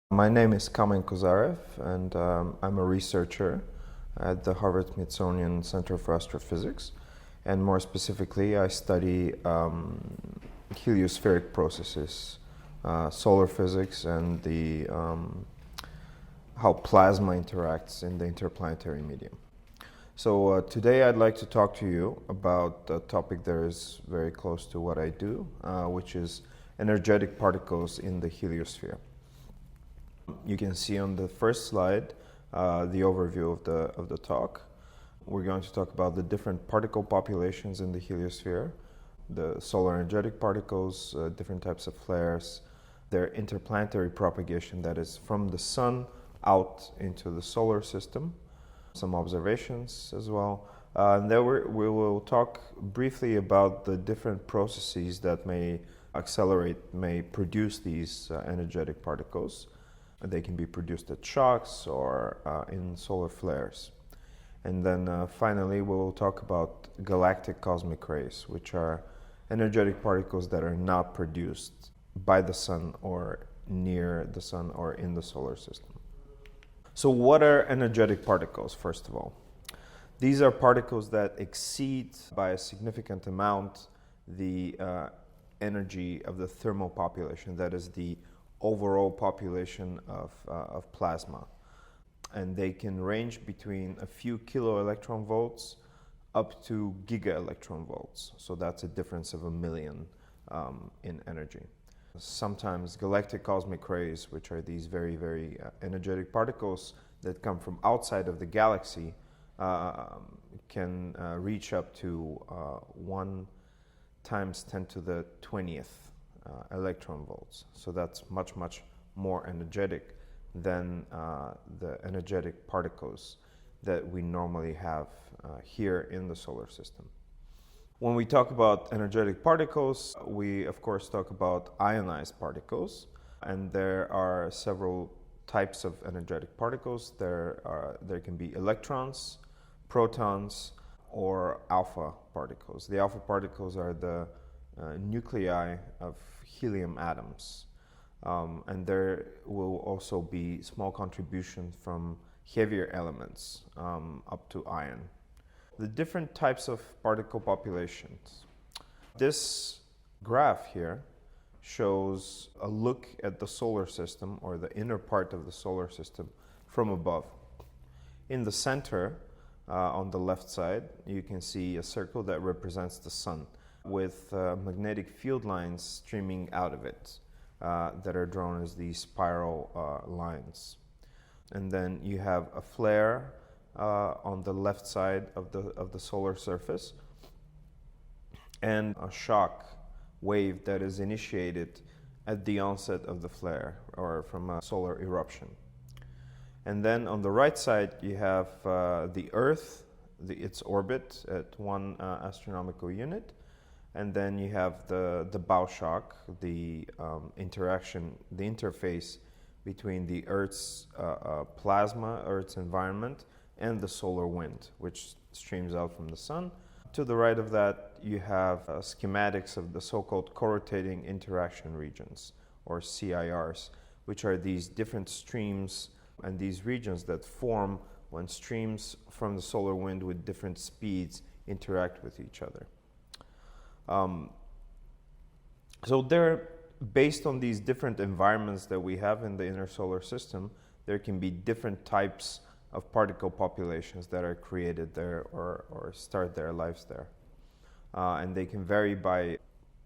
My name is Kamen Kozarev, and I'm a researcher at the Harvard-Smithsonian Center for Astrophysics. And more specifically, I study heliospheric processes, solar physics, and how plasma interacts in the interplanetary medium. So today I'd like to talk to you about a topic that is very close to what I do, which is energetic particles in the heliosphere. You can see on the first slide the overview of the talk. We're going to talk about the different particle populations in the heliosphere, the solar energetic particles, different types of flares, their interplanetary propagation, that is from the sun out into the solar system, some observations as well. And then we will talk briefly about the different processes that may produce these energetic particles. They can be produced at shocks or in solar flares. And then finally, we will talk about galactic cosmic rays, which are energetic particles that are not produced by the sun or near the sun or in the solar system. So what are energetic particles, first of all? These are particles that exceed by a significant amount the energy of the thermal population, that is the overall population of plasma. And they can range between a few kilo electron volts up to giga electron volts. So that's a difference of 1,000,000 in energy. Sometimes galactic cosmic rays, which are these very, very energetic particles that come from outside of the galaxy, can reach up to 1 times 10 to the 20th electron volts. So that's much, much more energetic than the energetic particles that we normally have here in the solar system. When we talk about energetic particles, we of course talk about ionized particles, and there are several types of energetic particles. There can be electrons, protons, or alpha particles. The alpha particles are the nuclei of helium atoms, and there will also be small contributions from heavier elements up to iron. The different types of particle populations. This graph here shows a look at the solar system, or the inner part of the solar system, from above. In the center, on the left side, you can see a circle that represents the sun, with magnetic field lines streaming out of it that are drawn as these spiral lines. And then you have a flare on the left side of the solar surface, and a shock wave that is initiated at the onset of the flare, or from a solar eruption. And then on the right side, you have the Earth, its orbit at 1 astronomical unit. And then you have the bow shock, the interface between the Earth's plasma, Earth's environment, and the solar wind, which streams out from the sun. To the right of that, you have schematics of the so-called co-rotating interaction regions, or CIRs, which are these different streams and these regions that form when streams from the solar wind with different speeds interact with each other. So based on these different environments that we have in the inner solar system, there can be different types of particle populations that are created there or start their lives there. And they can vary by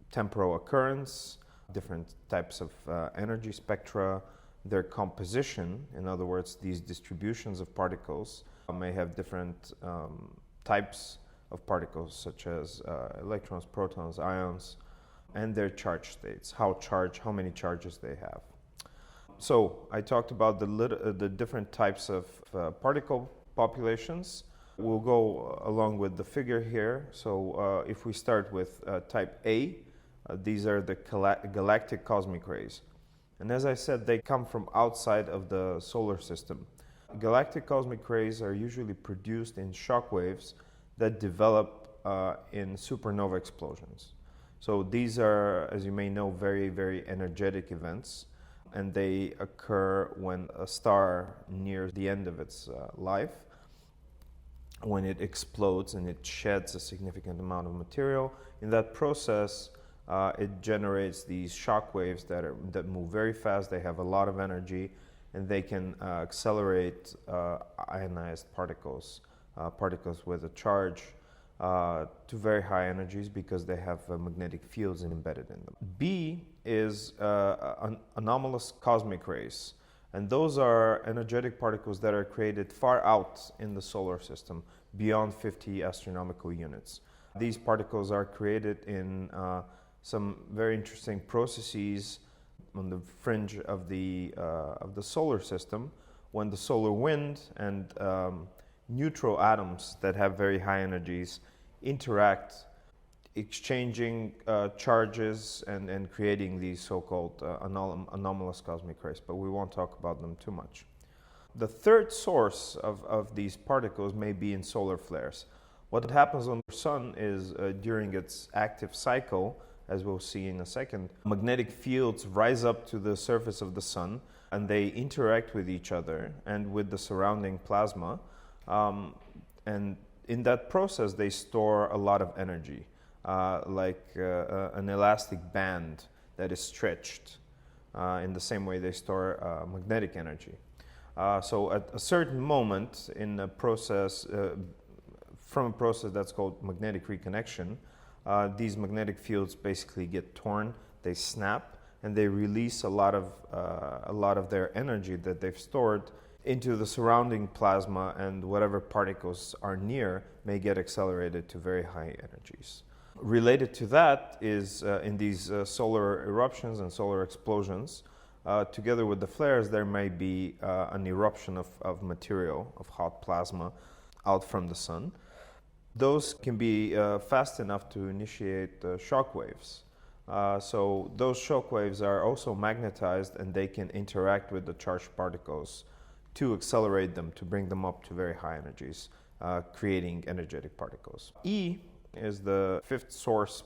temporal occurrence, different types of energy spectra, their composition. In other words, these distributions of particles may have different types of particles, such as electrons, protons, ions, and their charge states, how many charges they have. So I talked about the different types of particle populations. We'll go along with the figure here. So if we start with type A, these are the galactic cosmic rays. And as I said, they come from outside of the solar system. Galactic cosmic rays are usually produced in shock waves that develop in supernova explosions. So these are, as you may know, very, very energetic events. and they occur when a star nears the end of its life, when it explodes and it sheds a significant amount of material. In that process, it generates these shock waves that move very fast. They have a lot of energy, and they can accelerate ionized particles, particles with a charge, to very high energies because they have magnetic fields embedded in them. B is anomalous cosmic rays. And those are energetic particles that are created far out in the solar system, beyond 50 astronomical units. These particles are created in some very interesting processes on the fringe of the solar system, when the solar wind and neutral atoms that have very high energies interact, exchanging charges and creating these so-called anomalous cosmic rays, but we won't talk about them too much. The third source of these particles may be in solar flares. What happens on the sun is during its active cycle, as we'll see in a second, magnetic fields rise up to the surface of the sun and they interact with each other and with the surrounding plasma, and in that process they store a lot of energy. Like an elastic band that is stretched in the same way they store magnetic energy. So at a certain moment in a process, from a process that's called magnetic reconnection, these magnetic fields basically get torn, they snap, and they release a lot of their energy that they've stored into the surrounding plasma, and whatever particles are near may get accelerated to very high energies. Related to that is in these solar eruptions and solar explosions, together with the flares, there may be an eruption of material, of hot plasma out from the sun. Those can be fast enough to initiate shock waves. So those shock waves are also magnetized, and they can interact with the charged particles to accelerate them, to bring them up to very high energies, creating energetic particles. E is the fifth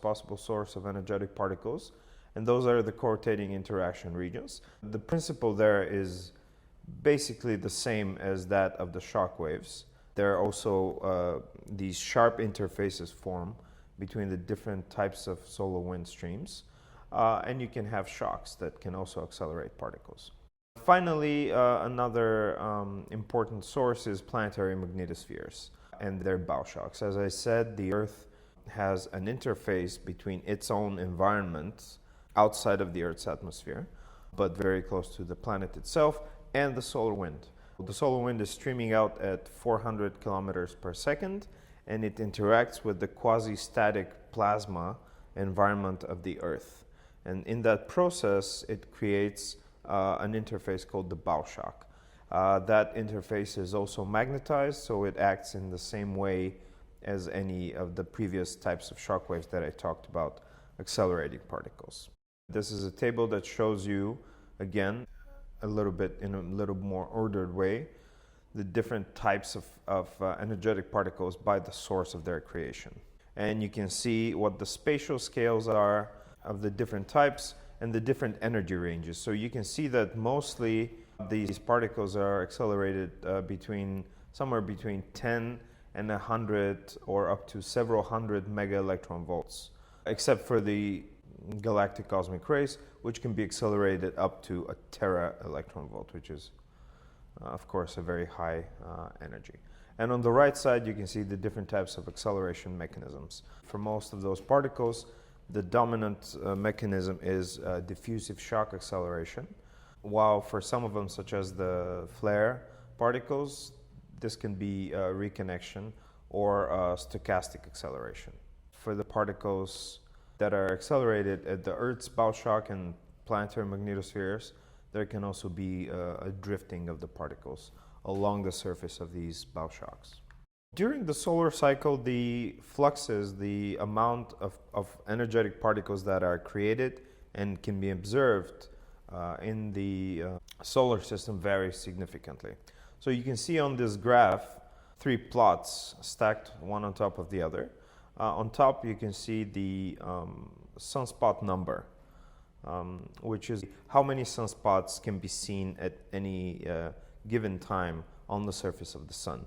possible source of energetic particles, and those are the co-rotating interaction regions. The principle there is basically the same as that of the shock waves. There are also these sharp interfaces form between the different types of solar wind streams, and you can have shocks that can also accelerate particles. Finally, another important source is planetary magnetospheres and their bow shocks. As I said, the Earth has an interface between its own environment outside of the Earth's atmosphere, but very close to the planet itself, and the solar wind. The solar wind is streaming out at 400 kilometers per second, and it interacts with the quasi-static plasma environment of the Earth. And in that process, it creates an interface called the bow shock. That interface is also magnetized, so it acts in the same way as any of the previous types of shock waves that I talked about, accelerating particles. This is a table that shows you, again, in a little more ordered way, the different types of energetic particles by the source of their creation. And you can see what the spatial scales are of the different types and the different energy ranges. So you can see that mostly these particles are accelerated somewhere between 10 and 100 or up to several hundred mega electron volts, except for the galactic cosmic rays, which can be accelerated up to a tera electron volt, which is of course a very high energy. And on the right side you can see the different types of acceleration mechanisms. For most of those particles, the dominant mechanism is diffusive shock acceleration, while for some of them, such as the flare particles, this can be reconnection or stochastic acceleration. For the particles that are accelerated at the Earth's bow shock and planetary magnetospheres, there can also be a drifting of the particles along the surface of these bow shocks. During the solar cycle, the fluxes, the amount of energetic particles that are created and can be observed in the solar system varies significantly. So you can see on this graph 3 plots stacked one on top of the other. On top you can see the sunspot number. which is how many sunspots can be seen at any given time on the surface of the sun.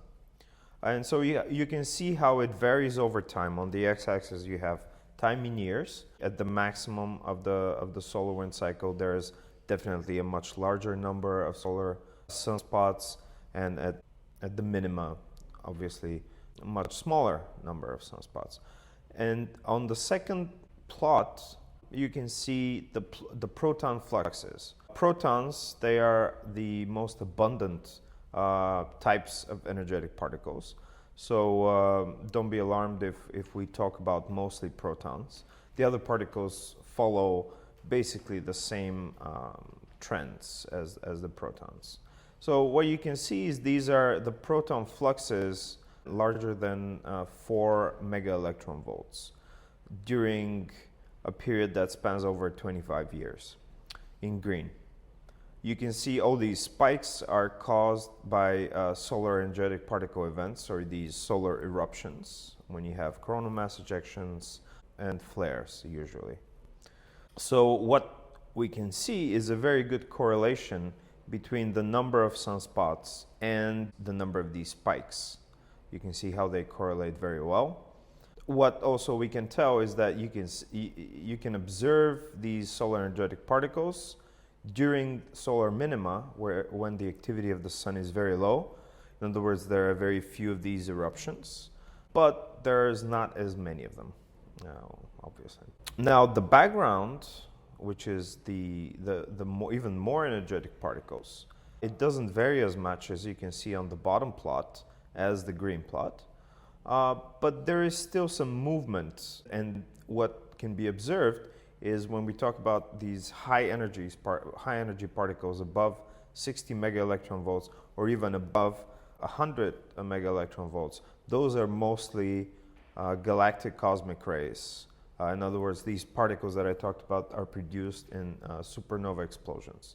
And so you can see how it varies over time. On the x-axis you have time in years. At the maximum of the solar wind cycle, there's definitely a much larger number of solar sunspots, and at the minima, obviously, a much smaller number of sunspots. And on the second plot, you can see the proton fluxes. Protons, they are the most abundant types of energetic particles. So don't be alarmed if we talk about mostly protons. The other particles follow basically the same trends as the protons. So what you can see is these are the proton fluxes larger than 4 mega electron volts during a period that spans over 25 years in green. You can see all these spikes are caused by solar energetic particle events, or these solar eruptions, when you have coronal mass ejections and flares usually. So what we can see is a very good correlation between the number of sunspots and the number of these spikes. You can see how they correlate very well. What also we can tell is that you can observe these solar energetic particles during solar minima, when the activity of the sun is very low. In other words, there are very few of these eruptions, but there's not as many of them, obviously. Now the background, which is even more energetic particles, it doesn't vary as much as you can see on the bottom plot as the green plot, but there is still some movement, and what can be observed is when we talk about these high energy particles above 60 mega electron volts or even above 100 mega electron volts, those are mostly galactic cosmic rays. In other words, these particles that I talked about are produced in supernova explosions.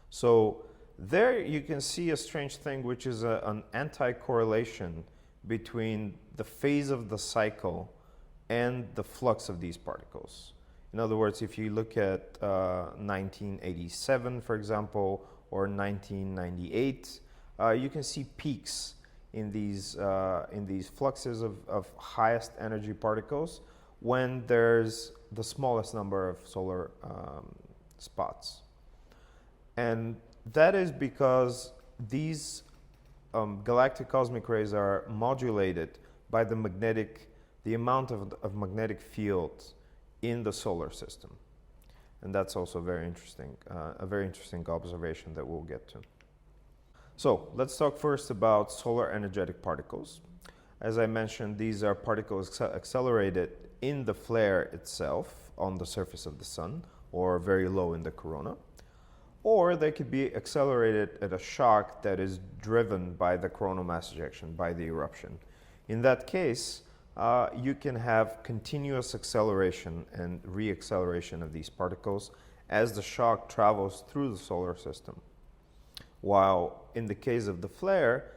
So there you can see a strange thing, which is an anti-correlation between the phase of the cycle and the flux of these particles. In other words, if you look at 1987, for example, or 1998, you can see peaks in these fluxes of highest energy particles when there's the smallest number of solar spots. And that is because these galactic cosmic rays are modulated by the amount of magnetic field in the solar system. And that's also very interesting, a very interesting observation that we'll get to. So let's talk first about solar energetic particles. As I mentioned, these are particles accelerated in the flare itself on the surface of the sun, or very low in the corona, or they could be accelerated at a shock that is driven by the coronal mass ejection, by the eruption. In that case, you can have continuous acceleration and reacceleration of these particles as the shock travels through the solar system. While in the case of the flare,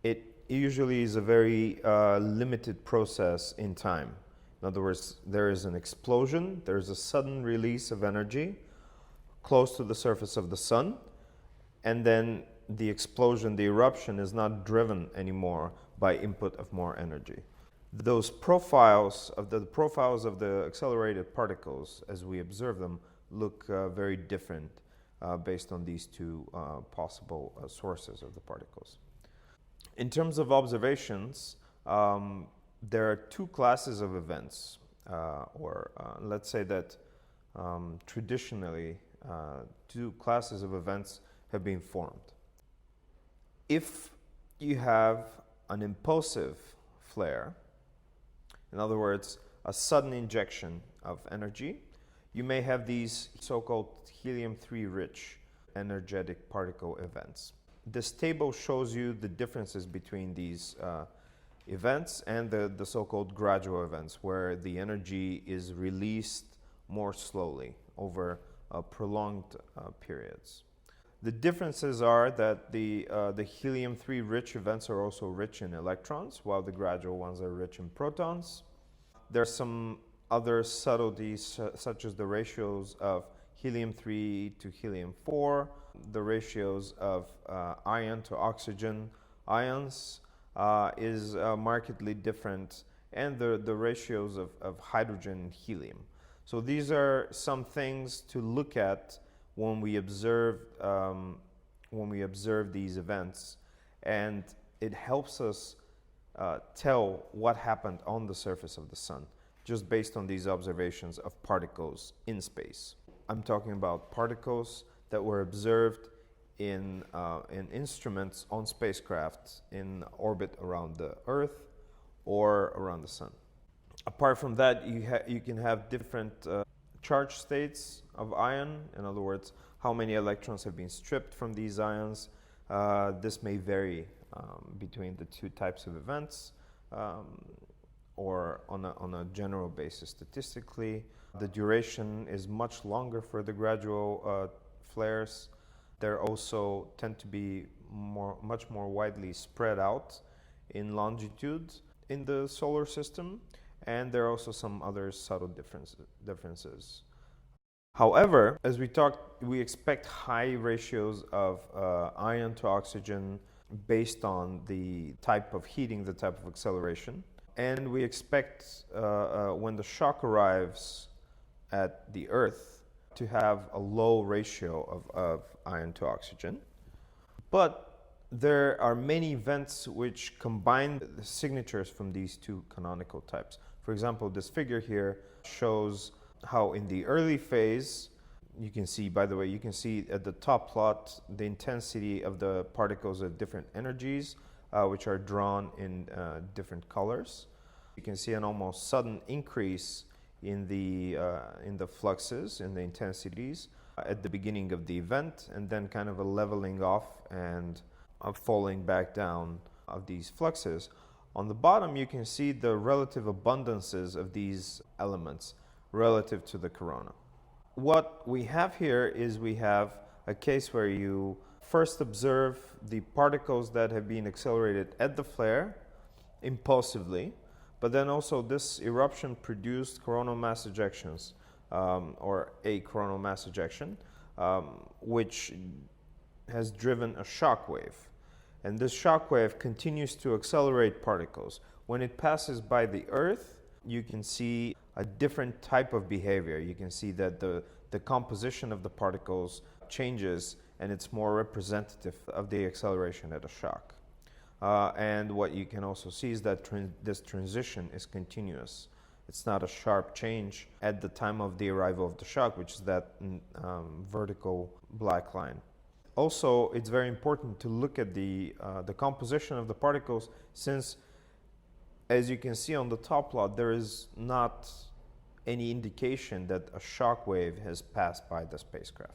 it usually is a very limited process in time. In other words, there is an explosion, there's a sudden release of energy close to the surface of the sun, and then the explosion, the eruption, is not driven anymore by input of more energy. Those profiles of the accelerated particles, as we observe them, look very different based on these two possible sources of the particles. In terms of observations, there are two classes of events, let's say that traditionally two classes of events have been formed. If you have an impulsive flare, in other words, a sudden injection of energy, you may have these so-called helium-3 rich energetic particle events. This table shows you the differences between these events and the so-called gradual events, where the energy is released more slowly over prolonged periods. The differences are that the helium-3 rich events are also rich in electrons, while the gradual ones are rich in protons. There are some other subtleties, such as the ratios of helium-3 to helium-4, the ratios of ion to oxygen ions is markedly different, and the ratios of hydrogen and helium. So these are some things to look at when we observe these events, and it helps us tell what happened on the surface of the sun just based on these observations of particles in space. I'm talking about particles that were observed in instruments on spacecraft in orbit around the Earth or around the sun. Apart from that, you can have different charge states of ion. In other words, how many electrons have been stripped from these ions. This may vary between the two types of events, or on a general basis statistically. The duration is much longer for the gradual flares. They also tend to be much more widely spread out in longitude in the solar system, and there are also some other subtle differences. However, as we talked, we expect high ratios of ion to oxygen based on the type of heating, the type of acceleration. And we expect when the shock arrives at the Earth to have a low ratio of ion to oxygen. But there are many events which combine the signatures from these two canonical types. For example, this figure here shows how in the early phase, you can see, by the way, you can see at the top plot the intensity of the particles at different energies, which are drawn in different colors. You can see an almost sudden increase in the fluxes, in the intensities at the beginning of the event, and then kind of a leveling off and a falling back down of these fluxes. On the bottom, you can see the relative abundances of these elements relative to the corona. What we have here is we have a case where you first observe the particles that have been accelerated at the flare impulsively, but then also this eruption produced coronal mass ejections, or a coronal mass ejection, which has driven a shock wave. And this shock wave continues to accelerate particles. When it passes by the Earth, you can see a different type of behavior. You can see that the composition of the particles changes, and it's more representative of the acceleration at a shock. And what you can also see is that this transition is continuous. It's not a sharp change at the time of the arrival of the shock, which is that vertical black line. Also, it's very important to look at the composition of the particles, since, as you can see on the top plot, there is not any indication that a shock wave has passed by the spacecraft.